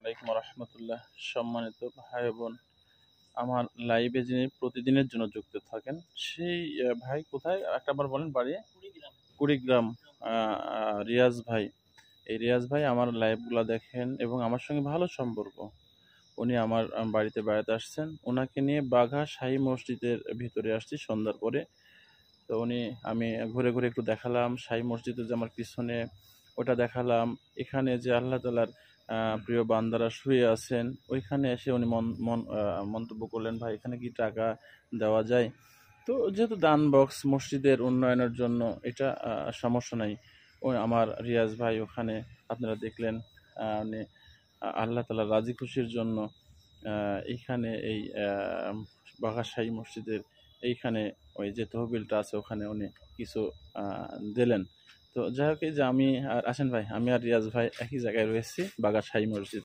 আলাইকুম রহমতুল্লাহ। সম্মানিত ভাই বোন, আমার লাইভে যিনি প্রতিদিনের জন্য যুক্ত থাকেন সেই ভাই কোথায় একটা বার বলেন বাড়ি? কুড়িগ্রাম। রিয়াজ ভাই, এই রিয়াজ ভাই আমার লাইভগুলো দেখেন এবং আমার সঙ্গে ভালো সম্পর্ক। উনি আমার বাড়িতে বেড়াতে আসছেন, ওনাকে নিয়ে বাঘা শাহী মসজিদের ভিতরে আসছি সন্ধ্যার পরে। তো আমি ঘুরে ঘুরে একটু দেখালাম শাহী মসজিদের যে আমার পিছনে, ওটা দেখালাম। এখানে যে আল্লাহ তালার প্রিয় বান্দারা শুয়ে আছেন, ওইখানে এসে উনি মন্তব্য করলেন, ভাই এখানে কি টাকা দেওয়া যায়? তো যেহেতু দান বক্স মসজিদের উন্নয়নের জন্য, এটা সমস্যা নাই। ওই আমার রিয়াজ ভাই ওখানে আপনারা দেখলেন, উনি আল্লাহ তালা রাজি খুশির জন্য এইখানে এই বাঘাশাহী মসজিদের এইখানে ওই যে তহবিলটা আছে ওখানে উনি কিছু দিলেন। তো যাই হোক, এই যে আমি আর আসেন ভাই, আমি আর রিয়াজ ভাই একই জায়গায় রয়েছি, বাঘাশাহী মসজিদ।